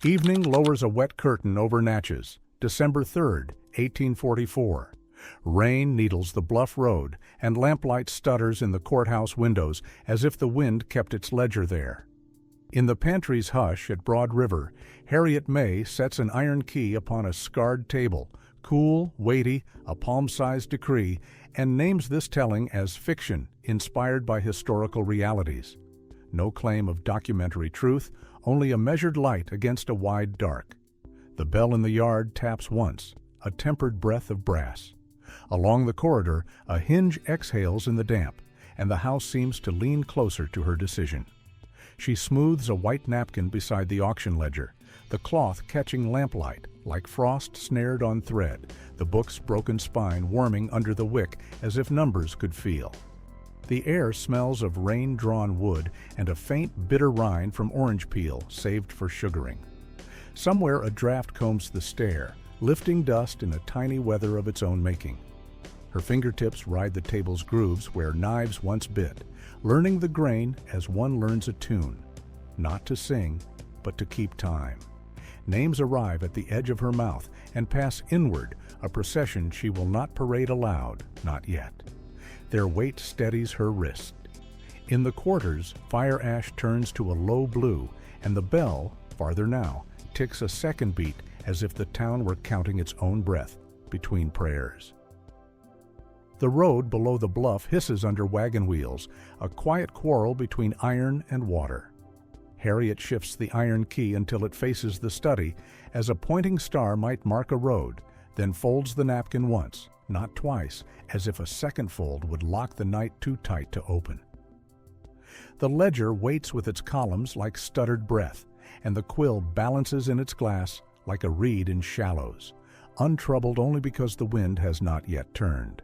Evening lowers a wet curtain over Natchez, December 3rd, 1844. Rain needles the bluff road, and lamplight stutters in the courthouse windows as if the wind kept its ledger there. In the pantry's hush at Broad River, Harriet May sets an iron key upon a scarred table, cool, weighty, a palm-sized decree, and names this telling as fiction inspired by historical realities. No claim of documentary truth, only a measured light against a wide dark. The bell in the yard taps once, a tempered breath of brass. Along the corridor, a hinge exhales in the damp, and the house seems to lean closer to her decision. She smooths a white napkin beside the auction ledger, the cloth catching lamplight, like frost snared on thread, the book's broken spine warming under the wick as if numbers could feel. The air smells of rain-drawn wood and a faint, bitter rind from orange peel saved for sugaring. Somewhere a draft combs the stair, lifting dust in a tiny weather of its own making. Her fingertips ride the table's grooves where knives once bit, learning the grain as one learns a tune, not to sing, but to keep time. Names arrive at the edge of her mouth and pass inward, a procession she will not parade aloud, not yet. Their weight steadies her wrist. In the quarters, fire ash turns to a low blue, and the bell, farther now, ticks a second beat as if the town were counting its own breath between prayers. The road below the bluff hisses under wagon wheels, a quiet quarrel between iron and water. Harriet shifts the iron key until it faces the study, as a pointing star might mark a road, then folds the napkin once, not twice, as if a second fold would lock the night too tight to open. The ledger waits with its columns like stuttered breath, and the quill balances in its glass like a reed in shallows, untroubled only because the wind has not yet turned.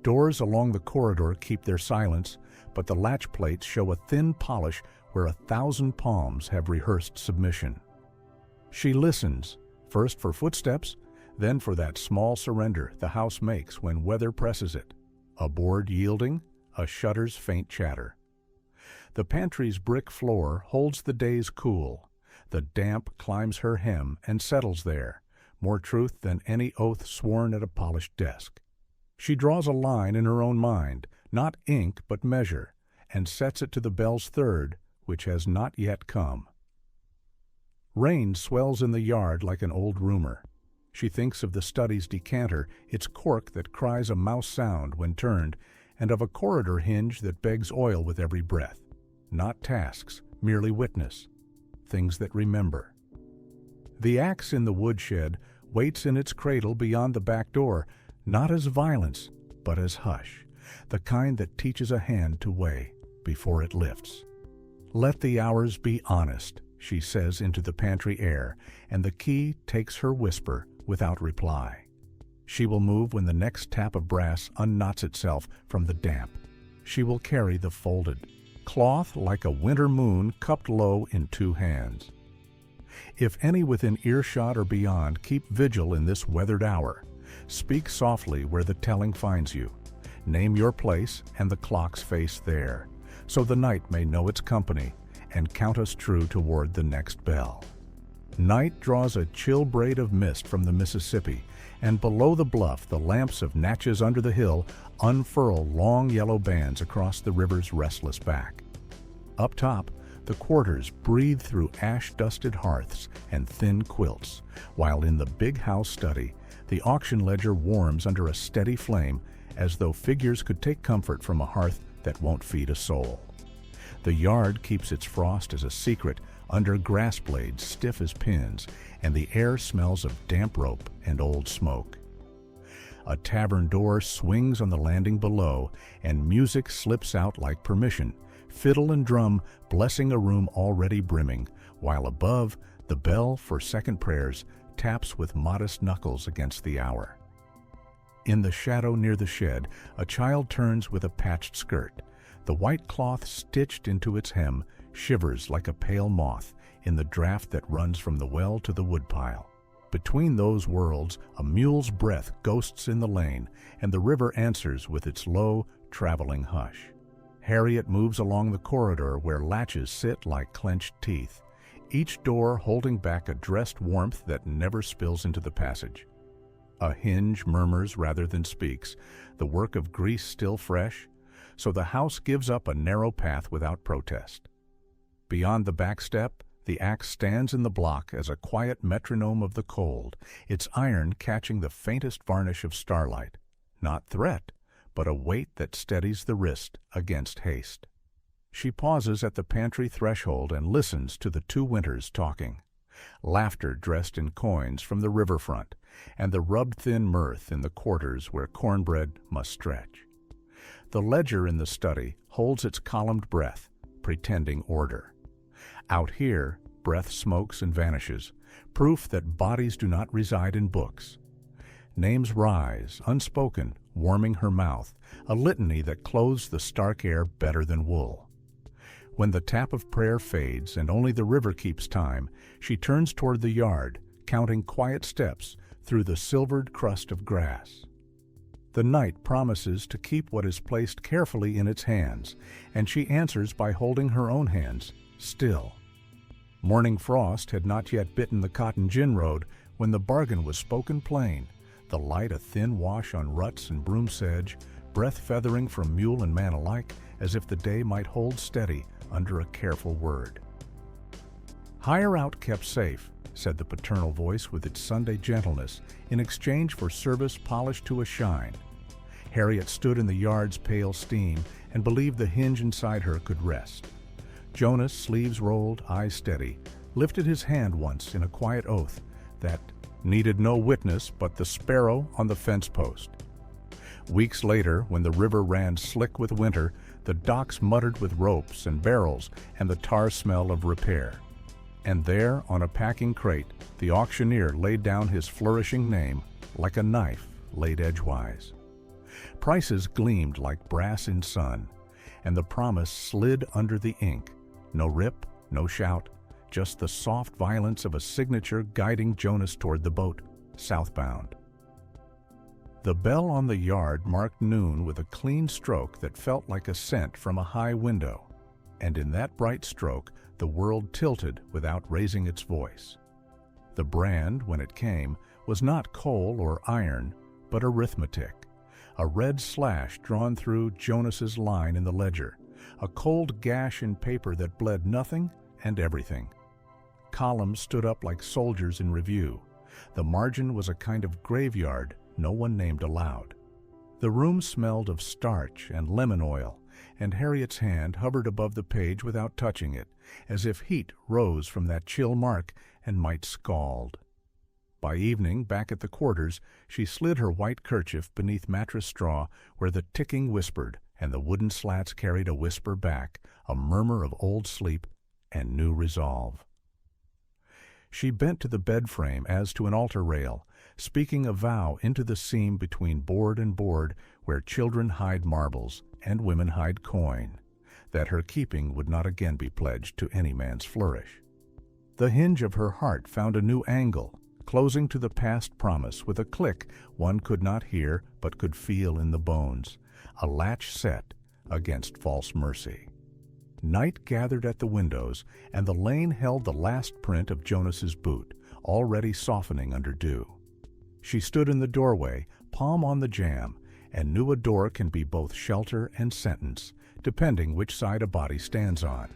Doors along the corridor keep their silence, but the latch plates show a thin polish where 1,000 palms have rehearsed submission. She listens, first for footsteps, then for that small surrender the house makes when weather presses it, a board yielding, a shutter's faint chatter. The pantry's brick floor holds the day's cool. The damp climbs her hem and settles there, more truth than any oath sworn at a polished desk. She draws a line in her own mind, not ink but measure, and sets it to the bell's third, which has not yet come. Rain swells in the yard like an old rumor. She thinks of the study's decanter, its cork that cries a mouse sound when turned, and of a corridor hinge that begs oil with every breath. Not tasks, merely witness, things that remember. The axe in the woodshed waits in its cradle beyond the back door, not as violence, but as hush, the kind that teaches a hand to weigh before it lifts. Let the hours be honest, she says into the pantry air, and the key takes her whisper without reply. She will move when the next tap of brass unknots itself from the damp. She will carry the folded cloth like a winter moon cupped low in two hands. If any within earshot or beyond keep vigil in this weathered hour, speak softly where the telling finds you. Name your place and the clock's face there, so the night may know its company and count us true toward the next bell. Night draws a chill braid of mist from the Mississippi, and below the bluff the lamps of Natchez under the hill unfurl long yellow bands across the river's restless back. Up top, the quarters breathe through ash-dusted hearths and thin quilts, while in the big house study, the auction ledger warms under a steady flame as though figures could take comfort from a hearth that won't feed a soul. The yard keeps its frost as a secret under grass blades stiff as pins, and the air smells of damp rope and old smoke. A tavern door swings on the landing below, and music slips out like permission, fiddle and drum blessing a room already brimming, while above, the bell for second prayers taps with modest knuckles against the hour. In the shadow near the shed, a child turns with a patched skirt. The white cloth stitched into its hem shivers like a pale moth in the draught that runs from the well to the woodpile. Between those worlds, a mule's breath ghosts in the lane, and the river answers with its low, traveling hush. Harriet moves along the corridor where latches sit like clenched teeth. each door holding back a dressed warmth that never spills into the passage. A hinge murmurs rather than speaks, the work of grease still fresh, so the house gives up a narrow path without protest. Beyond the back step, the axe stands in the block as a quiet metronome of the cold, its iron catching the faintest varnish of starlight. Not threat, but a weight that steadies the wrist against haste. She pauses at the pantry threshold and listens to the two Winters talking. Laughter dressed in coins from the riverfront, and the rubbed-thin mirth in the quarters where cornbread must stretch. The ledger in the study holds its columned breath, pretending order. Out here, breath smokes and vanishes, proof that bodies do not reside in books. Names rise, unspoken, warming her mouth, a litany that clothes the stark air better than wool. When the tap of prayer fades and only the river keeps time, she turns toward the yard, counting quiet steps through the silvered crust of grass. The night promises to keep what is placed carefully in its hands, and she answers by holding her own hands still. Morning frost had not yet bitten the cotton gin road when the bargain was spoken plain, the light a thin wash on ruts and broom sedge, breath feathering from mule and man alike, as if the day might hold steady under a careful word. "Hire out kept safe," said the paternal voice with its Sunday gentleness, in exchange for service polished to a shine. Harriet stood in the yard's pale steam and believed the hinge inside her could rest. Jonas, sleeves rolled, eyes steady, lifted his hand once in a quiet oath that needed no witness but the sparrow on the fence post. Weeks later, when the river ran slick with winter, the docks muttered with ropes and barrels and the tar smell of repair. And there, on a packing crate, the auctioneer laid down his flourishing name like a knife laid edgewise. Prices gleamed like brass in sun, and the promise slid under the ink. No rip, no shout, just the soft violence of a signature guiding Jonas toward the boat, southbound. The bell on the yard marked noon with a clean stroke that felt like a scent from a high window, and in that bright stroke the world tilted without raising its voice. The brand, when it came, was not coal or iron, but arithmetic, a red slash drawn through Jonas's line in the ledger, a cold gash in paper that bled nothing and everything. Columns stood up like soldiers in review. The margin was a kind of graveyard no one named aloud. The room smelled of starch and lemon oil, and Harriet's hand hovered above the page without touching it, as if heat rose from that chill mark and might scald. By evening, back at the quarters, she slid her white kerchief beneath mattress straw where the ticking whispered and the wooden slats carried a whisper back, a murmur of old sleep and new resolve. She bent to the bed frame as to an altar rail, speaking a vow into the seam between board and board where children hide marbles and women hide coin, that her keeping would not again be pledged to any man's flourish. The hinge of her heart found a new angle, closing to the past promise with a click one could not hear but could feel in the bones, a latch set against false mercy. Night gathered at the windows, and the lane held the last print of Jonas's boot, already softening under dew. She stood in the doorway, palm on the jamb, and knew a door can be both shelter and sentence, depending which side a body stands on.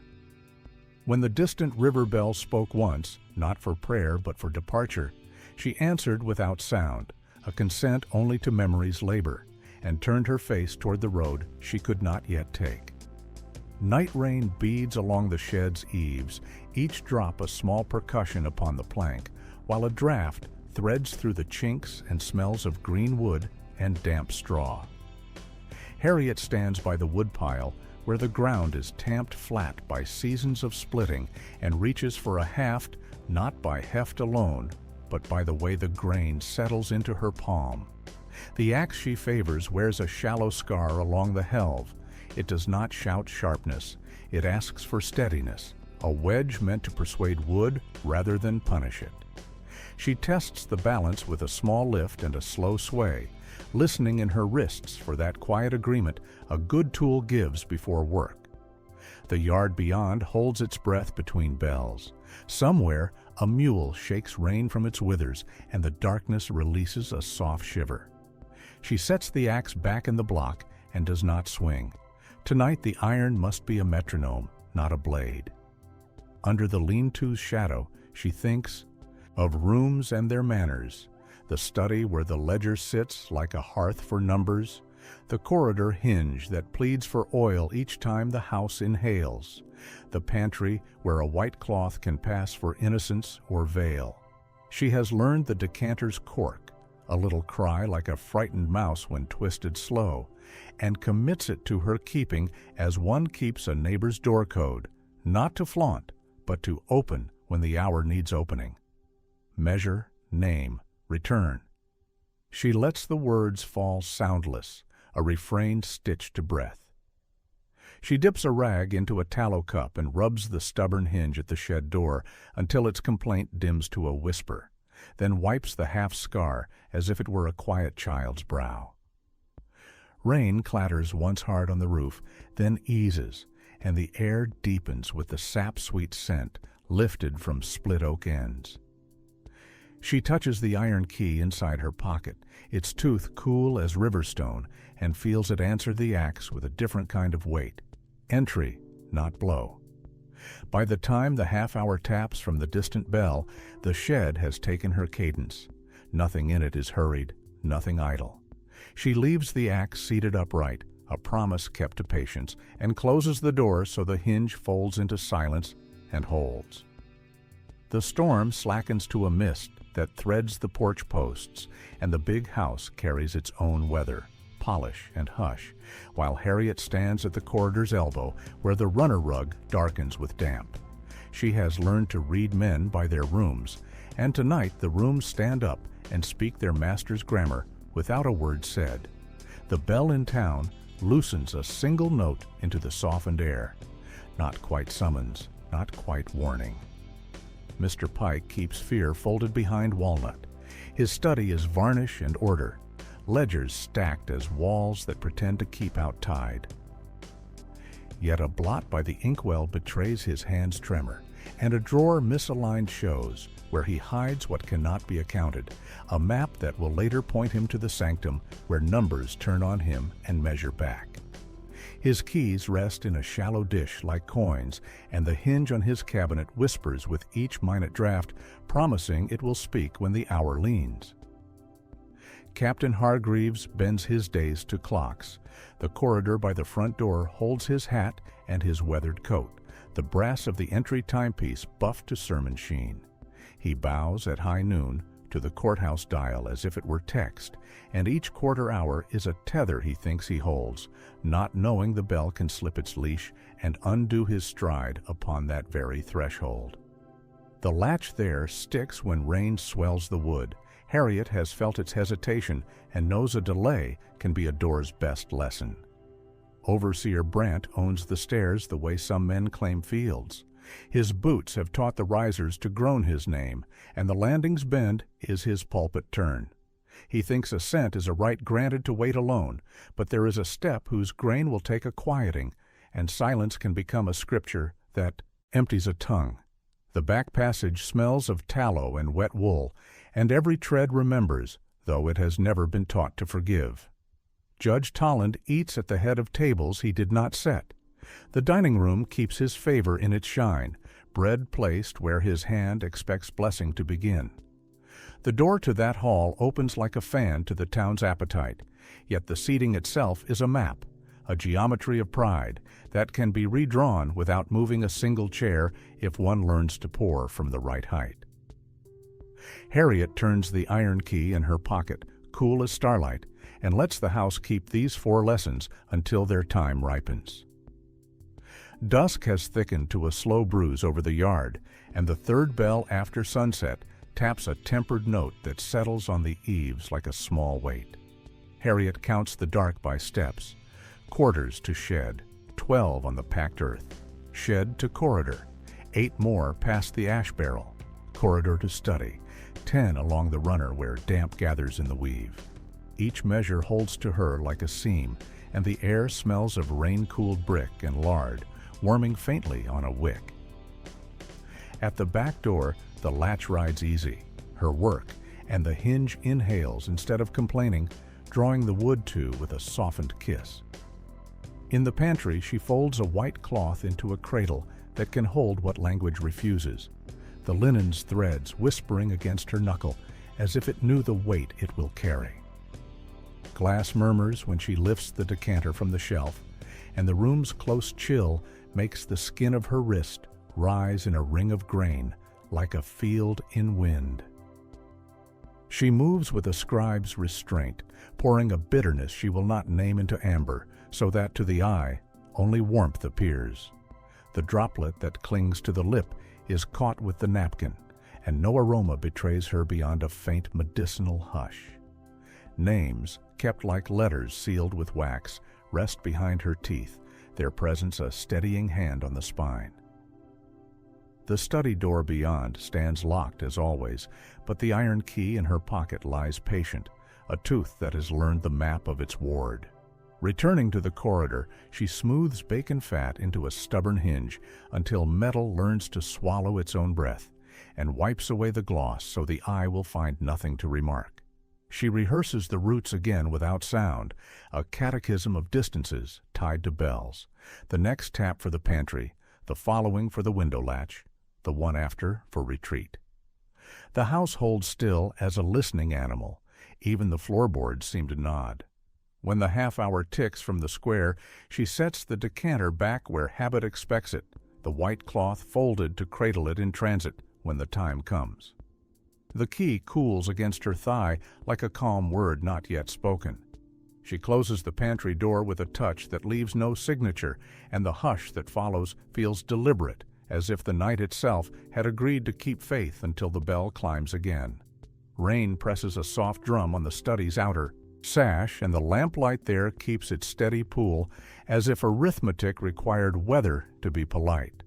When the distant river bell spoke once, not for prayer but for departure, she answered without sound, a consent only to memory's labor, and turned her face toward the road she could not yet take. Night rain beads along the shed's eaves, each drop a small percussion upon the plank, while a draught threads through the chinks and smells of green wood and damp straw. Harriet stands by the woodpile where the ground is tamped flat by seasons of splitting and reaches for a haft not by heft alone, but by the way the grain settles into her palm. The axe she favors wears a shallow scar along the helve. It does not shout sharpness. It asks for steadiness, a wedge meant to persuade wood rather than punish it. She tests the balance with a small lift and a slow sway, listening in her wrists for that quiet agreement a good tool gives before work. The yard beyond holds its breath between bells. Somewhere, a mule shakes rain from its withers, and the darkness releases a soft shiver. She sets the axe back in the block and does not swing. Tonight the iron must be a metronome, not a blade. Under the lean-to's shadow, she thinks of rooms and their manners, the study where the ledger sits like a hearth for numbers, the corridor hinge that pleads for oil each time the house inhales, the pantry where a white cloth can pass for innocence or veil. She has learned the decanter's cork, a little cry like a frightened mouse when twisted slow, and commits it to her keeping as one keeps a neighbor's door code, not to flaunt, but to open when the hour needs opening. Measure, name, return. She lets the words fall soundless, a refrain stitched to breath. She dips a rag into a tallow cup and rubs the stubborn hinge at the shed door until its complaint dims to a whisper, then wipes the half-scar as if it were a quiet child's brow. Rain clatters once hard on the roof, then eases, and the air deepens with the sap-sweet scent lifted from split oak ends. She touches the iron key inside her pocket, its tooth cool as riverstone, and feels it answer the axe with a different kind of weight. Entry, not blow. By the time the half-hour taps from the distant bell, the shed has taken her cadence. Nothing in it is hurried, nothing idle. She leaves the axe seated upright, a promise kept to patience, and closes the door so the hinge folds into silence and holds. The storm slackens to a mist that threads the porch posts, and the big house carries its own weather, polish and hush, while Harriet stands at the corridor's elbow where the runner rug darkens with damp. She has learned to read men by their rooms, and tonight the rooms stand up and speak their master's grammar without a word said. The bell in town loosens a single note into the softened air. Not quite summons, not quite warning. Mr. Pike keeps fear folded behind walnut. His study is varnish and order, ledgers stacked as walls that pretend to keep out tide. Yet a blot by the inkwell betrays his hand's tremor, and a drawer misaligned shows where he hides what cannot be accounted, a map that will later point him to the sanctum where numbers turn on him and measure back. His keys rest in a shallow dish like coins, and the hinge on his cabinet whispers with each minute draft, promising it will speak when the hour leans. Captain Hargreaves bends his days to clocks. The corridor by the front door holds his hat and his weathered coat, the brass of the entry timepiece buffed to sermon sheen. He bows at high noon to the courthouse dial as if it were text, and each quarter hour is a tether he thinks he holds, not knowing the bell can slip its leash and undo his stride upon that very threshold. The latch there sticks when rain swells the wood. Harriet has felt its hesitation and knows a delay can be a door's best lesson. Overseer Brant owns the stairs the way some men claim fields. His boots have taught the risers to groan his name, and the landing's bend is his pulpit turn. He thinks ascent is a right granted to wait alone, but there is a step whose grain will take a quieting, and silence can become a scripture that empties a tongue. The back passage smells of tallow and wet wool, and every tread remembers, though it has never been taught to forgive. Judge Tolland eats at the head of tables he did not set. The dining room keeps his favor in its shine, bread placed where his hand expects blessing to begin. The door to that hall opens like a fan to the town's appetite, yet the seating itself is a map, a geometry of pride that can be redrawn without moving a single chair if one learns to pour from the right height. Harriet turns the iron key in her pocket, cool as starlight, and lets the house keep these 4 lessons until their time ripens. Dusk has thickened to a slow bruise over the yard, and the third bell after sunset taps a tempered note that settles on the eaves like a small weight. Harriet counts the dark by steps. Quarters to shed, 12 on the packed earth. Shed to corridor, 8 more past the ash barrel. Corridor to study, 10 along the runner where damp gathers in the weave. Each measure holds to her like a seam, and the air smells of rain-cooled brick and lard, warming faintly on a wick. At the back door, the latch rides easy, her work, and the hinge inhales instead of complaining, drawing the wood to with a softened kiss. In the pantry, she folds a white cloth into a cradle that can hold what language refuses, the linen's threads whispering against her knuckle as if it knew the weight it will carry. Glass murmurs when she lifts the decanter from the shelf, and the room's close chill makes the skin of her wrist rise in a ring of grain like a field in wind. She moves with a scribe's restraint, pouring a bitterness she will not name into amber, so that to the eye only warmth appears. The droplet that clings to the lip is caught with the napkin, and no aroma betrays her beyond a faint medicinal hush. Names, kept like letters sealed with wax, rest behind her teeth, their presence a steadying hand on the spine. The study door beyond stands locked as always, but the iron key in her pocket lies patient, a tooth that has learned the map of its ward. Returning to the corridor, she smooths bacon fat into a stubborn hinge until metal learns to swallow its own breath, and wipes away the gloss so the eye will find nothing to remark. She rehearses the roots again without sound, a catechism of distances tied to bells, the next tap for the pantry, the following for the window latch, the one after for retreat. The house holds still as a listening animal. Even the floorboards seem to nod. When the half-hour ticks from the square, she sets the decanter back where habit expects it, the white cloth folded to cradle it in transit when the time comes. The key cools against her thigh like a calm word not yet spoken. She closes the pantry door with a touch that leaves no signature, and the hush that follows feels deliberate, as if the night itself had agreed to keep faith until the bell climbs again. Rain presses a soft drum on the study's outer sash, and the lamplight there keeps its steady pool, as if arithmetic required weather to be polite.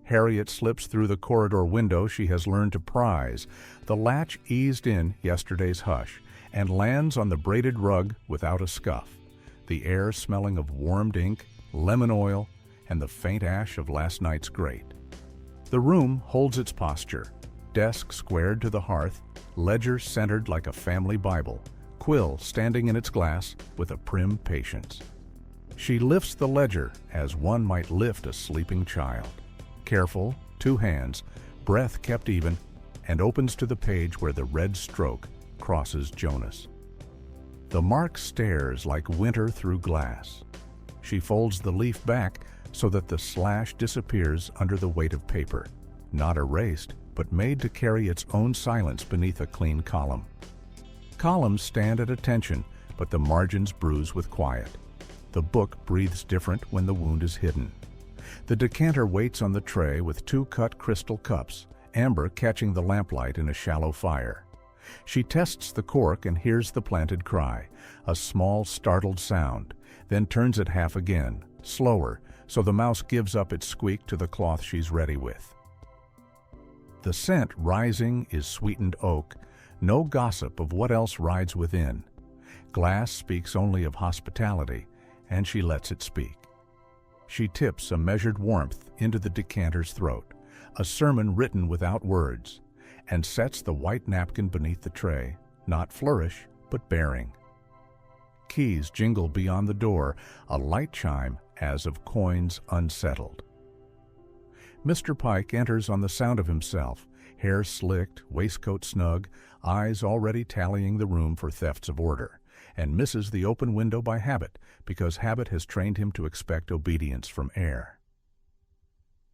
Harriet slips through the corridor window she has learned to prize, the latch eased in yesterday's hush, and lands on the braided rug without a scuff, the air smelling of warmed ink, lemon oil, and the faint ash of last night's grate. The room holds its posture, desk squared to the hearth, ledger centered like a family Bible, quill standing in its glass with a prim patience. She lifts the ledger as one might lift a sleeping child. Careful, 2 hands, breath kept even, and opens to the page where the red stroke crosses Jonas. The mark stares like winter through glass. She folds the leaf back so that the slash disappears under the weight of paper, not erased, but made to carry its own silence beneath a clean column. Columns stand at attention, but the margins bruise with quiet. The book breathes different when the wound is hidden. The decanter waits on the tray with 2 cut crystal cups, amber catching the lamplight in a shallow fire. She tests the cork and hears the planted cry, a small startled sound, then turns it half again, slower, so the mouse gives up its squeak to the cloth she's ready with. The scent rising is sweetened oak, no gossip of what else rides within. Glass speaks only of hospitality, and she lets it speak. She tips a measured warmth into the decanter's throat, a sermon written without words, and sets the white napkin beneath the tray, not flourish, but bearing. Keys jingle beyond the door, a light chime as of coins unsettled. Mr. Pike enters on the sound of himself, hair slicked, waistcoat snug, eyes already tallying the room for thefts of order, and misses the open window by habit, because habit has trained him to expect obedience from air.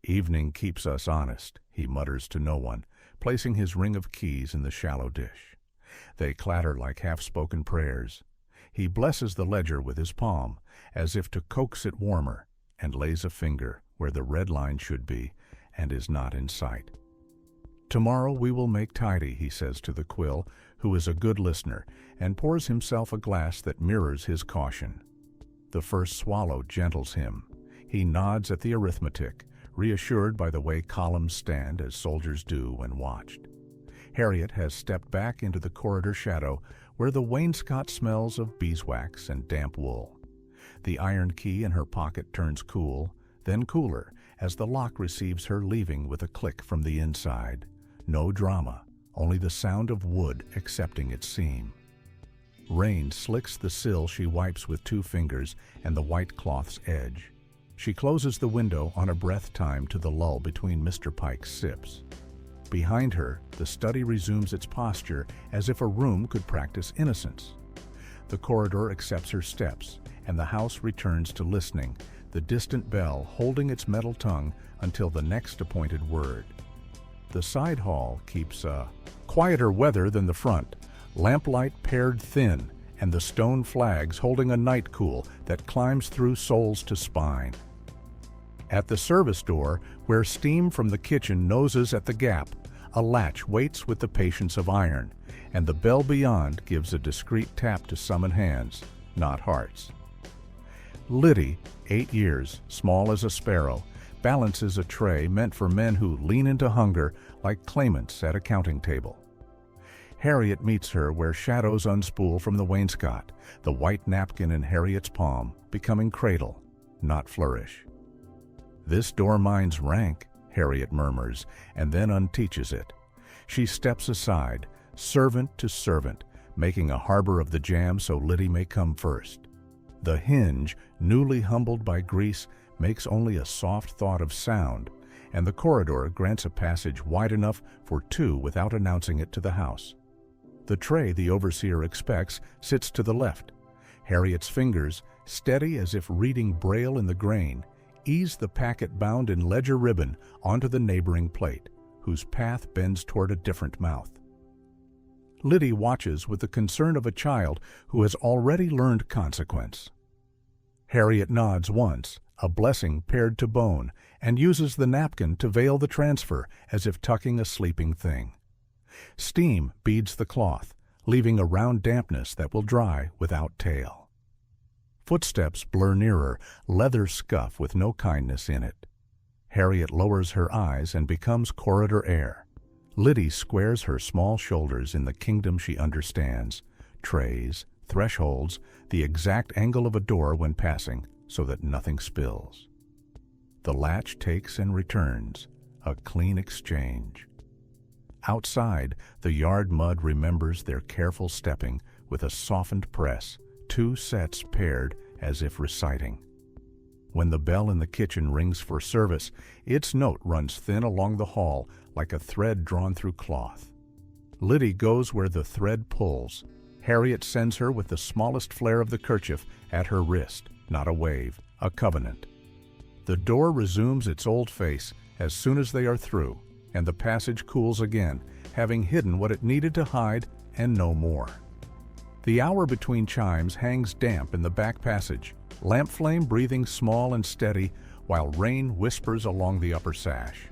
"Evening keeps us honest," he mutters to no one, placing his ring of keys in the shallow dish. They clatter like half-spoken prayers. He blesses the ledger with his palm, as if to coax it warmer, and lays a finger where the red line should be, and is not in sight. "Tomorrow we will make tidy," he says to the quill, who is a good listener, and pours himself a glass that mirrors his caution. The first swallow gentles him. He nods at the arithmetic, reassured by the way columns stand as soldiers do when watched. Harriet has stepped back into the corridor shadow, where the wainscot smells of beeswax and damp wool. The iron key in her pocket turns cool, then cooler, as the lock receives her leaving with a click from the inside. No drama, only the sound of wood accepting its seam. Rain slicks the sill she wipes with 2 fingers and the white cloth's edge. She closes the window on a breath time to the lull between Mr. Pike's sips. Behind her, the study resumes its posture as if a room could practice innocence. The corridor accepts her steps, and the house returns to listening, the distant bell holding its metal tongue until the next appointed word. The side hall keeps quieter weather than the front, lamplight pared thin, and the stone flags holding a night cool that climbs through soles to spine. At the service door, where steam from the kitchen noses at the gap, a latch waits with the patience of iron, and the bell beyond gives a discreet tap to summon hands, not hearts. Liddy, 8 years, small as a sparrow, balances a tray meant for men who lean into hunger like claimants at a counting table. Harriet meets her where shadows unspool from the wainscot, the white napkin in Harriet's palm becoming cradle, not flourish. "This door mine's rank," Harriet murmurs, and then unteaches it. She steps aside, servant to servant, making a harbor of the jam so Liddy may come first. The hinge, newly humbled by grease, makes only a soft thought of sound, and the corridor grants a passage wide enough for 2 without announcing it to the house. The tray the overseer expects sits to the left. Harriet's fingers, steady as if reading Braille in the grain, ease the packet bound in ledger ribbon onto the neighboring plate, whose path bends toward a different mouth. Liddy watches with the concern of a child who has already learned consequence. Harriet nods once, a blessing pared to bone, and uses the napkin to veil the transfer as if tucking a sleeping thing. Steam beads the cloth, leaving a round dampness that will dry without tail. Footsteps blur nearer, leather scuff with no kindness in it. Harriet lowers her eyes and becomes corridor air. Liddy squares her small shoulders in the kingdom she understands, trays, thresholds, the exact angle of a door when passing, so that nothing spills. The latch takes and returns, a clean exchange. Outside, the yard mud remembers their careful stepping with a softened press, 2 sets paired as if reciting. When the bell in the kitchen rings for service, its note runs thin along the hall like a thread drawn through cloth. Liddy goes where the thread pulls. Harriet sends her with the smallest flare of the kerchief at her wrist, not a wave, a covenant. The door resumes its old face as soon as they are through, and the passage cools again, having hidden what it needed to hide and no more. The hour between chimes hangs damp in the back passage, lamp flame breathing small and steady while rain whispers along the upper sash.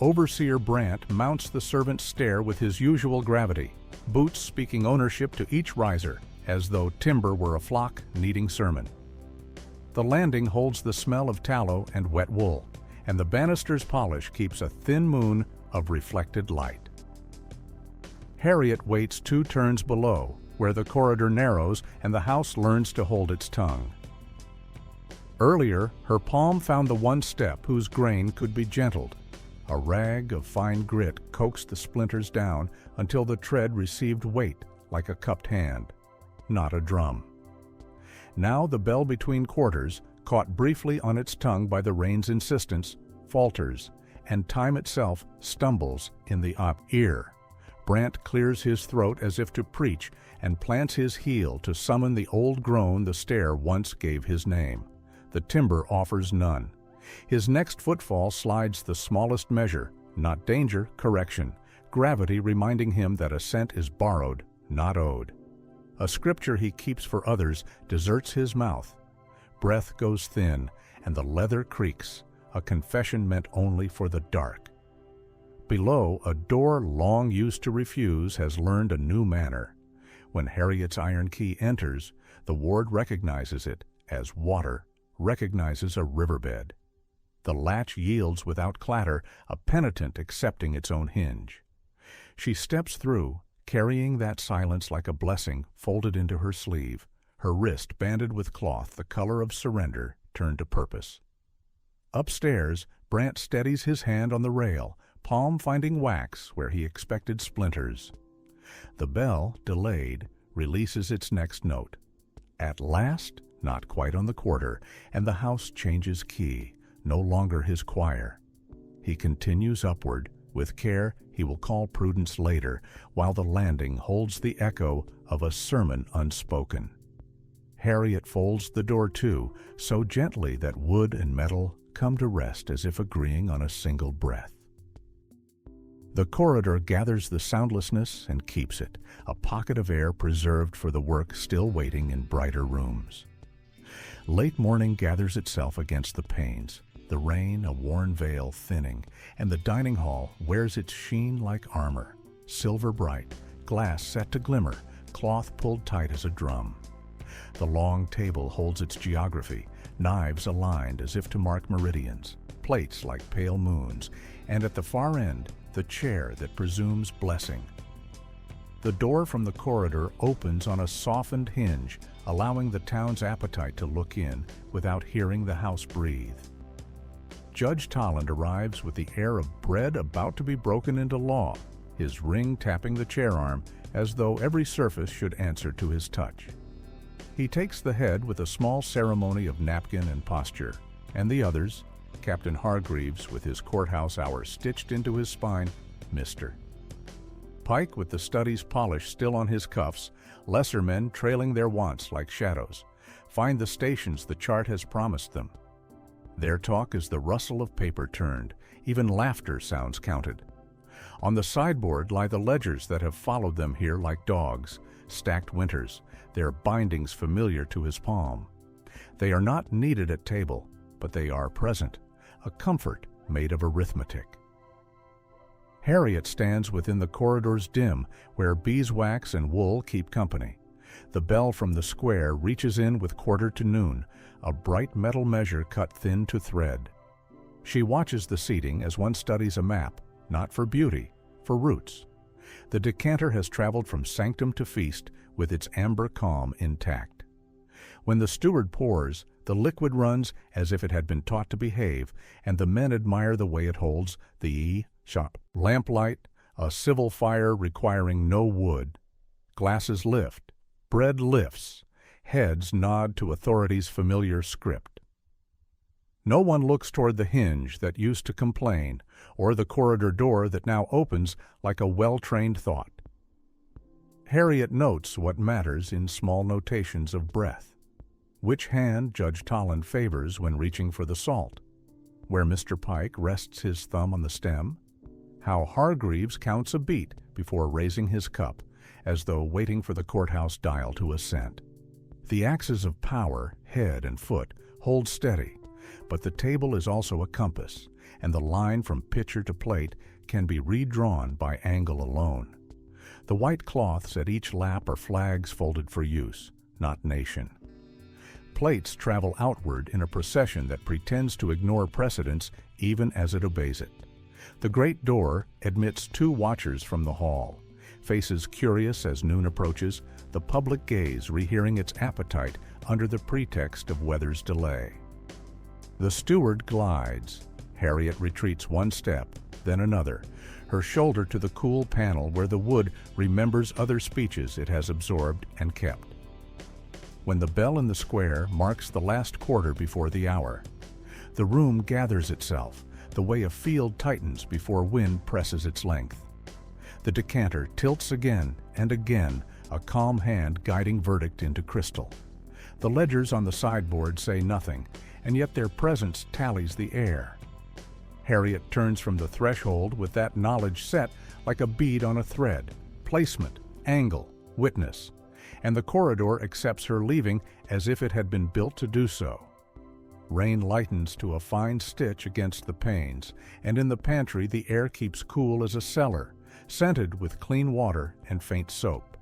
Overseer Brant mounts the servant's stair with his usual gravity, boots speaking ownership to each riser, as though timber were a flock needing sermon. The landing holds the smell of tallow and wet wool, and the banister's polish keeps a thin moon of reflected light. Harriet waits 2 turns below, where the corridor narrows and the house learns to hold its tongue. Earlier, her palm found the one step whose grain could be gentled. A rag of fine grit coaxed the splinters down until the tread received weight like a cupped hand, not a drum. Now the bell between quarters, caught briefly on its tongue by the rain's insistence, falters, and time itself stumbles in the ear. Brant clears his throat as if to preach and plants his heel to summon the old groan the stair once gave his name. The timber offers none. His next footfall slides the smallest measure, not danger, correction, gravity reminding him that ascent is borrowed, not owed. A scripture he keeps for others deserts his mouth. Breath goes thin, and the leather creaks, a confession meant only for the dark. Below, a door long used to refuse has learned a new manner. When Harriet's iron key enters, the ward recognizes it as water recognizes a riverbed. The latch yields without clatter, a penitent accepting its own hinge. She steps through, carrying that silence like a blessing folded into her sleeve, her wrist banded with cloth the color of surrender turned to purpose. Upstairs, Brant steadies his hand on the rail, palm finding wax where he expected splinters. The bell, delayed, releases its next note. At last, not quite on the quarter, and the house changes key, no longer his choir. He continues upward. With care, he will call Prudence later, while the landing holds the echo of a sermon unspoken. Harriet folds the door to, so gently that wood and metal come to rest as if agreeing on a single breath. The corridor gathers the soundlessness and keeps it, a pocket of air preserved for the work still waiting in brighter rooms. Late morning gathers itself against the panes, the rain a worn veil thinning, and the dining hall wears its sheen like armor, silver bright, glass set to glimmer, cloth pulled tight as a drum. The long table holds its geography, knives aligned as if to mark meridians, plates like pale moons, and at the far end, the chair that presumes blessing. The door from the corridor opens on a softened hinge, allowing the town's appetite to look in without hearing the house breathe. Judge Tolland arrives with the air of bread about to be broken into law, his ring tapping the chair arm as though every surface should answer to his touch. He takes the head with a small ceremony of napkin and posture, and the others, Captain Hargreaves with his courthouse hour stitched into his spine, Mr. Pike with the study's polish still on his cuffs, lesser men trailing their wants like shadows, find the stations the chart has promised them. Their talk is the rustle of paper turned, even laughter sounds counted. On the sideboard lie the ledgers that have followed them here like dogs, stacked winters, their bindings familiar to his palm. They are not needed at table, but they are present, a comfort made of arithmetic. Harriet stands within the corridor's dim, where beeswax and wool keep company. The bell from the square reaches in with quarter to noon, a bright metal measure cut thin to thread. She watches the seating as one studies a map, not for beauty, for roots. The decanter has traveled from sanctum to feast with its amber calm intact. When the steward pours, the liquid runs as if it had been taught to behave, and the men admire the way it holds the sharp lamplight, a civil fire requiring no wood. Glasses lift, bread lifts, heads nod to authority's familiar script. No one looks toward the hinge that used to complain, or the corridor door that now opens like a well-trained thought. Harriet notes what matters in small notations of breath. Which hand Judge Tolland favors when reaching for the salt, where Mr. Pike rests his thumb on the stem, how Hargreaves counts a beat before raising his cup, as though waiting for the courthouse dial to assent. The axes of power, head and foot, hold steady, but the table is also a compass, and the line from pitcher to plate can be redrawn by angle alone. The white cloths at each lap are flags folded for use, not nation. Plates travel outward in a procession that pretends to ignore precedence even as it obeys it. The great door admits 2 watchers from the hall, faces curious as noon approaches, the public gaze rehearing its appetite under the pretext of weather's delay. The steward glides. Harriet retreats 1 step, then another, her shoulder to the cool panel where the wood remembers other speeches it has absorbed and kept. When the bell in the square marks the last quarter before the hour, the room gathers itself, the way a field tightens before wind presses its length. The decanter tilts again and again, a calm hand guiding verdict into crystal. The ledgers on the sideboard say nothing, and yet their presence tallies the air. Harriet turns from the threshold with that knowledge set like a bead on a thread, placement, angle, witness, and the corridor accepts her leaving as if it had been built to do so. Rain lightens to a fine stitch against the panes, and in the pantry the air keeps cool as a cellar, scented with clean water and faint soap.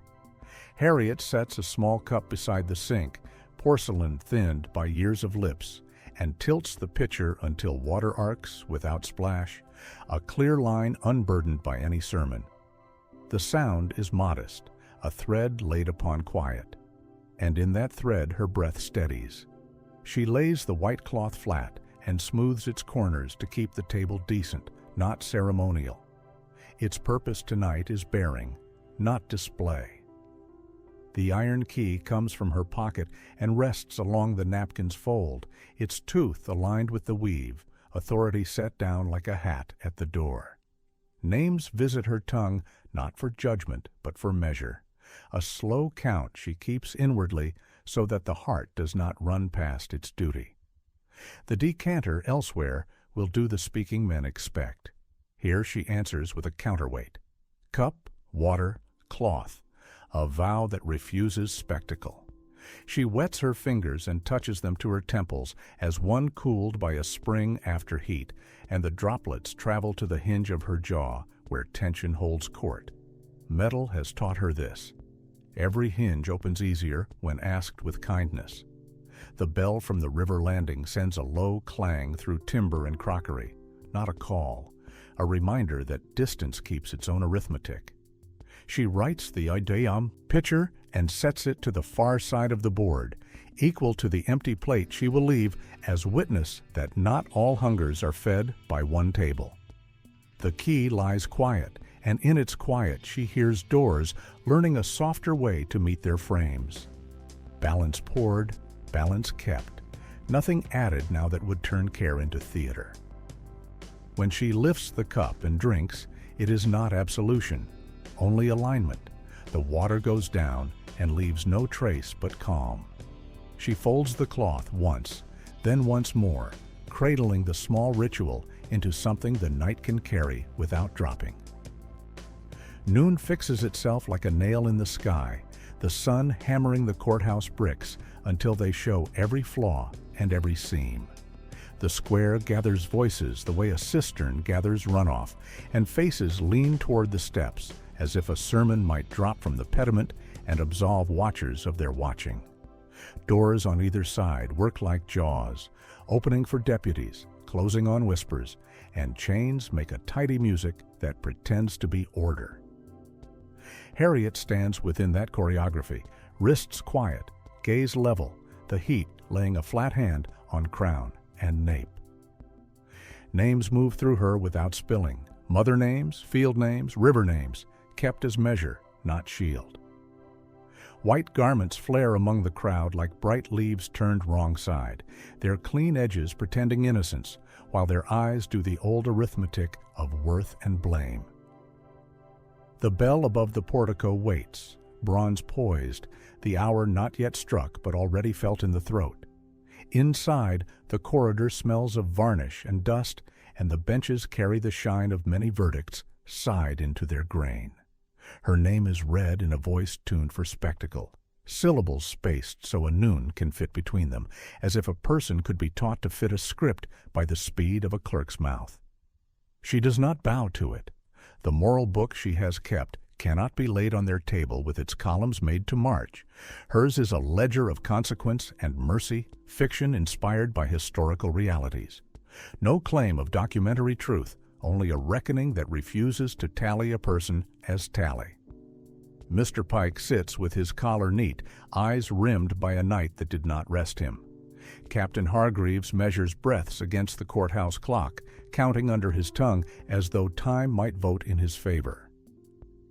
Harriet sets a small cup beside the sink, porcelain thinned by years of lips, and tilts the pitcher until water arcs without splash, a clear line unburdened by any sermon. The sound is modest, a thread laid upon quiet, and in that thread her breath steadies. She lays the white cloth flat and smooths its corners to keep the table decent, not ceremonial. Its purpose tonight is bearing, not display. The iron key comes from her pocket and rests along the napkin's fold, its tooth aligned with the weave, authority set down like a hat at the door. Names visit her tongue not for judgment but for measure. A slow count she keeps inwardly so that the heart does not run past its duty. The decanter elsewhere will do the speaking men expect. Here she answers with a counterweight. Cup, water, cloth, a vow that refuses spectacle. She wets her fingers and touches them to her temples as one cooled by a spring after heat, and the droplets travel to the hinge of her jaw where tension holds court. Metal has taught her this. Every hinge opens easier when asked with kindness. The bell from the river landing sends a low clang through timber and crockery, not a call, a reminder that distance keeps its own arithmetic. She writes the idiom pitcher and sets it to the far side of the board, equal to the empty plate she will leave as witness that not all hungers are fed by one table. The key lies quiet, and in its quiet she hears doors learning a softer way to meet their frames. Balance poured, balance kept, nothing added now that would turn care into theater. When she lifts the cup and drinks, it is not absolution, only alignment. The water goes down and leaves no trace but calm. She folds the cloth once, then once more, cradling the small ritual into something the night can carry without dropping. Noon fixes itself like a nail in the sky, the sun hammering the courthouse bricks until they show every flaw and every seam. The square gathers voices the way a cistern gathers runoff, and faces lean toward the steps as if a sermon might drop from the pediment and absolve watchers of their watching. Doors on either side work like jaws, opening for deputies, closing on whispers, and chains make a tidy music that pretends to be order. Harriet stands within that choreography, wrists quiet, gaze level, the heat laying a flat hand on crown and nape. Names move through her without spilling. Mother names, field names, river names, kept as measure, not shield. White garments flare among the crowd like bright leaves turned wrong side, their clean edges pretending innocence, while their eyes do the old arithmetic of worth and blame. The bell above the portico waits, bronze poised, the hour not yet struck but already felt in the throat. Inside, the corridor smells of varnish and dust, and the benches carry the shine of many verdicts sighed into their grain. Her name is read in a voice tuned for spectacle, syllables spaced so a noon can fit between them, as if a person could be taught to fit a script by the speed of a clerk's mouth. She does not bow to it. The moral book she has kept cannot be laid on their table with its columns made to march. Hers is a ledger of consequence and mercy, fiction inspired by historical realities. No claim of documentary truth, only a reckoning that refuses to tally a person as tally. Mr. Pike sits with his collar neat, eyes rimmed by a night that did not rest him. Captain Hargreaves measures breaths against the courthouse clock, counting under his tongue as though time might vote in his favor.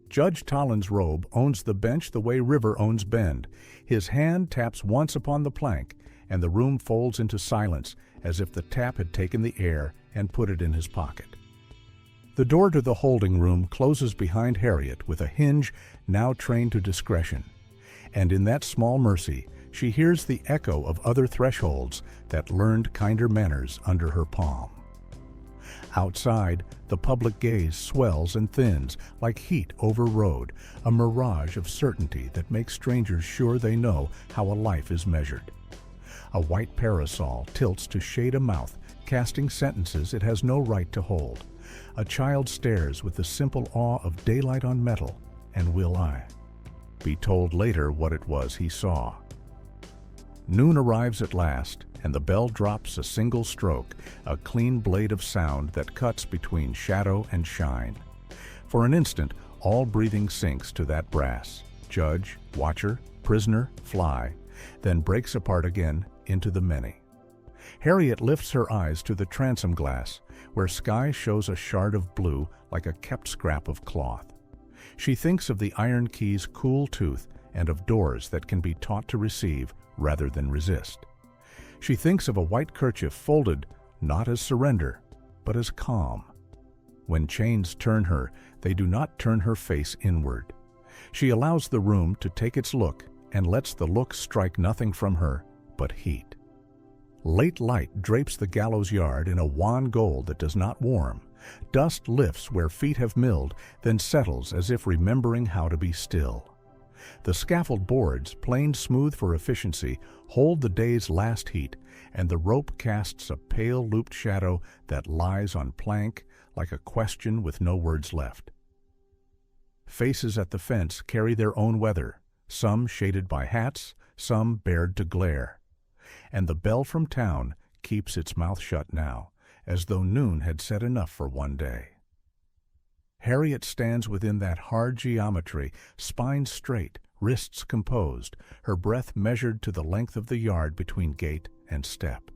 Judge Tolland's robe owns the bench the way River owns Bend. His hand taps once upon the plank, and the room folds into silence as if the tap had taken the air and put it in his pocket. The door to the holding room closes behind Harriet with a hinge now trained to discretion, and in that small mercy she hears the echo of other thresholds that learned kinder manners under her palm. Outside, the public gaze swells and thins like heat over road, a mirage of certainty that makes strangers sure they know how a life is measured. A white parasol tilts to shade a mouth, casting sentences it has no right to hold. A child stares with the simple awe of daylight on metal, and will I be told later what it was he saw? Noon arrives at last, and the bell drops a single stroke, a clean blade of sound that cuts between shadow and shine. For an instant, all breathing sinks to that brass, judge, watcher, prisoner, fly, then breaks apart again into the many. Harriet lifts her eyes to the transom glass, where sky shows a shard of blue like a kept scrap of cloth. She thinks of the iron key's cool tooth and of doors that can be taught to receive rather than resist. She thinks of a white kerchief folded not as surrender, but as calm. When chains turn her, they do not turn her face inward. She allows the room to take its look and lets the look strike nothing from her but heat. Late light drapes the gallows yard in a wan gold that does not warm. Dust lifts where feet have milled, then settles as if remembering how to be still. The scaffold boards, planed smooth for efficiency, hold the day's last heat, and the rope casts a pale looped shadow that lies on plank like a question with no words left. Faces at the fence carry their own weather, some shaded by hats, some bared to glare. And the bell from town keeps its mouth shut now, as though noon had said enough for one day. Harriet stands within that hard geometry, spine straight, wrists composed, her breath measured to the length of the yard between gate and step.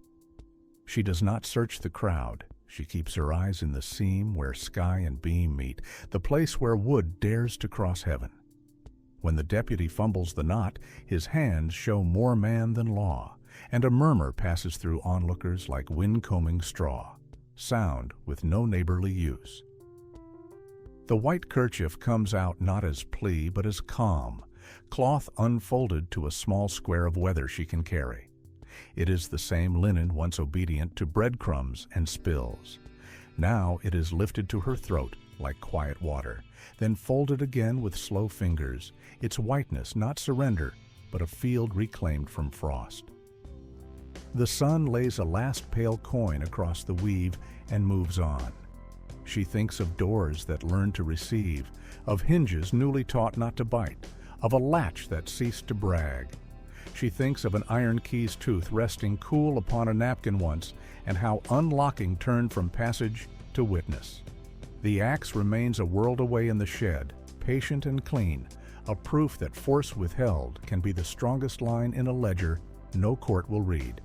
She does not search the crowd. She keeps her eyes in the seam where sky and beam meet, the place where wood dares to cross heaven. When the deputy fumbles the knot, his hands show more man than law, and a murmur passes through onlookers like wind-combing straw, sound with no neighborly use. The white kerchief comes out not as plea but as calm, cloth unfolded to a small square of weather she can carry. It is the same linen once obedient to breadcrumbs and spills. Now it is lifted to her throat like quiet water, then folded again with slow fingers, its whiteness not surrender, but a field reclaimed from frost. The sun lays a last pale coin across the weave and moves on. She thinks of doors that learn to receive, of hinges newly taught not to bite, of a latch that ceased to brag. She thinks of an iron key's tooth resting cool upon a napkin once, and how unlocking turned from passage to witness. The axe remains a world away in the shed, patient and clean, a proof that force withheld can be the strongest line in a ledger no court will read.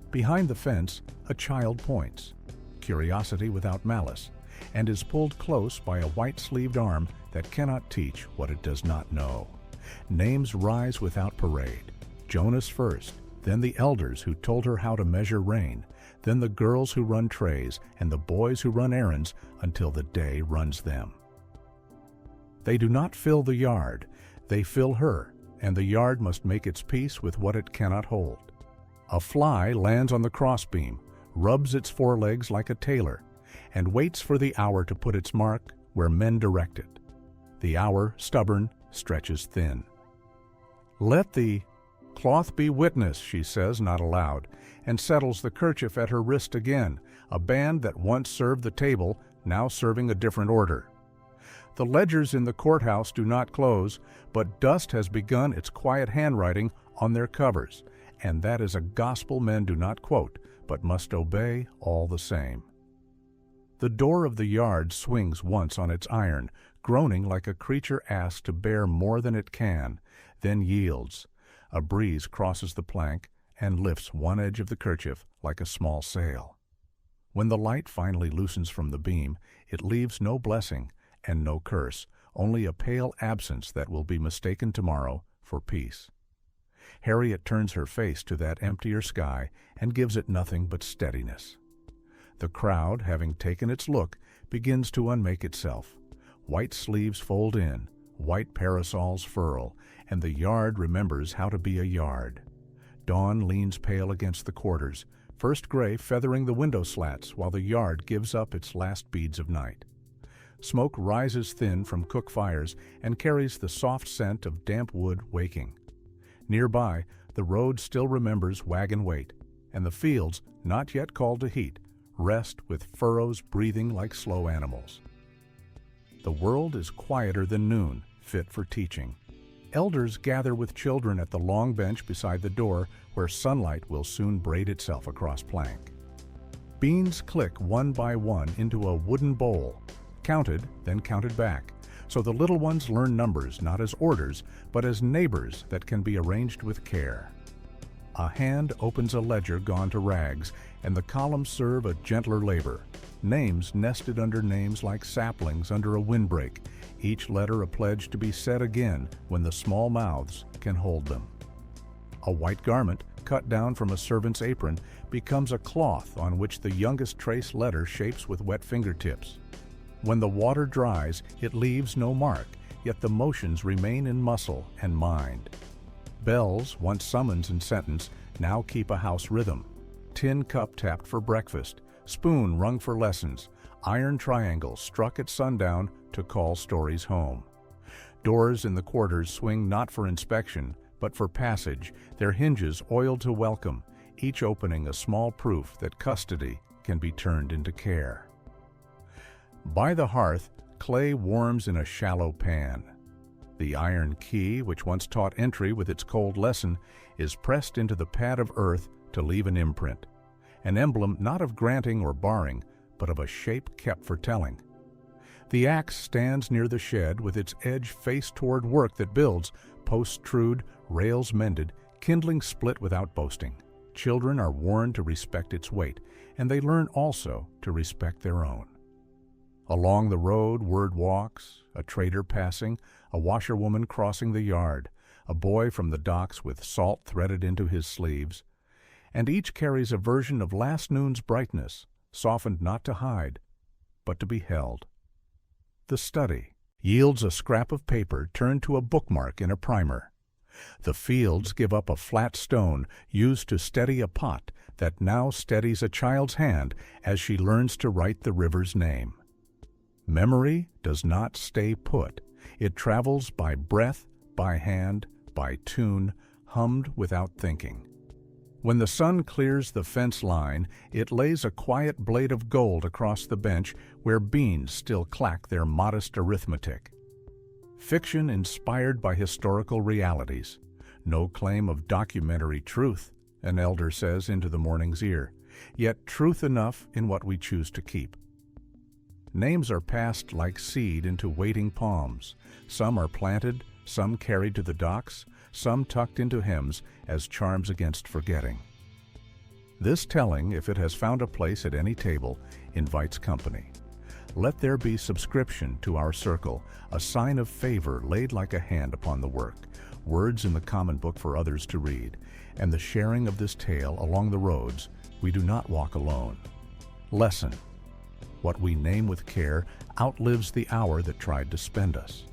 Behind the fence, a child points, curiosity without malice, and is pulled close by a white-sleeved arm that cannot teach what it does not know. Names rise without parade. Jonas first, then the elders who told her how to measure rain, then the girls who run trays, and the boys who run errands until the day runs them. They do not fill the yard, they fill her, and the yard must make its peace with what it cannot hold. A fly lands on the crossbeam, rubs its forelegs like a tailor, and waits for the hour to put its mark where men direct it. The hour, stubborn, stretches thin. Let the cloth be witness, she says, not aloud, and settles the kerchief at her wrist again, a band that once served the table, now serving a different order. The ledgers in the courthouse do not close, but dust has begun its quiet handwriting on their covers, and that is a gospel men do not quote, but must obey all the same. The door of the yard swings once on its iron, groaning like a creature asked to bear more than it can, then yields. A breeze crosses the plank and lifts one edge of the kerchief like a small sail. When the light finally loosens from the beam, it leaves no blessing and no curse, only a pale absence that will be mistaken tomorrow for peace. Harriet turns her face to that emptier sky and gives it nothing but steadiness. The crowd, having taken its look, begins to unmake itself. White sleeves fold in, white parasols furl, and the yard remembers how to be a yard. Dawn leans pale against the quarters, first gray feathering the window slats while the yard gives up its last beads of night. Smoke rises thin from cook fires and carries the soft scent of damp wood waking. Nearby, the road still remembers wagon weight, and the fields, not yet called to heat, rest with furrows breathing like slow animals. The world is quieter than noon, fit for teaching. Elders gather with children at the long bench beside the door where sunlight will soon braid itself across plank. Beans click one by one into a wooden bowl, counted, then counted back, so the little ones learn numbers not as orders, but as neighbors that can be arranged with care. A hand opens a ledger gone to rags, and the columns serve a gentler labor. Names nested under names like saplings under a windbreak, each letter a pledge to be said again when the small mouths can hold them. A white garment, cut down from a servant's apron, becomes a cloth on which the youngest trace letter shapes with wet fingertips. When the water dries, it leaves no mark, yet the motions remain in muscle and mind. Bells, once summons and sentence, now keep a house rhythm. Tin cup tapped for breakfast, spoon rung for lessons, iron triangle struck at sundown to call stories home. Doors in the quarters swing not for inspection, but for passage, their hinges oiled to welcome, each opening a small proof that custody can be turned into care. By the hearth, clay warms in a shallow pan. The iron key, which once taught entry with its cold lesson, is pressed into the pad of earth to leave an imprint, an emblem not of granting or barring, but of a shape kept for telling. The axe stands near the shed with its edge faced toward work that builds, posts trued, rails mended, kindling split without boasting. Children are warned to respect its weight, and they learn also to respect their own. Along the road, word walks, a trader passing, a washerwoman crossing the yard, a boy from the docks with salt threaded into his sleeves, and each carries a version of last noon's brightness, softened not to hide, but to be held. The study yields a scrap of paper turned to a bookmark in a primer. The fields give up a flat stone used to steady a pot that now steadies a child's hand as she learns to write the river's name. Memory does not stay put. It travels by breath, by hand, by tune, hummed without thinking. When the sun clears the fence line, it lays a quiet blade of gold across the bench where beans still clack their modest arithmetic. Fiction inspired by historical realities. No claim of documentary truth, an elder says into the morning's ear, yet truth enough in what we choose to keep. Names are passed like seed into waiting palms. Some are planted, some carried to the docks, some tucked into hymns as charms against forgetting. This telling, if it has found a place at any table, invites company. Let there be subscription to our circle, a sign of favor laid like a hand upon the work, words in the common book for others to read, and the sharing of this tale along the roads. We do not walk alone. Lesson: what we name with care outlives the hour that tried to spend us.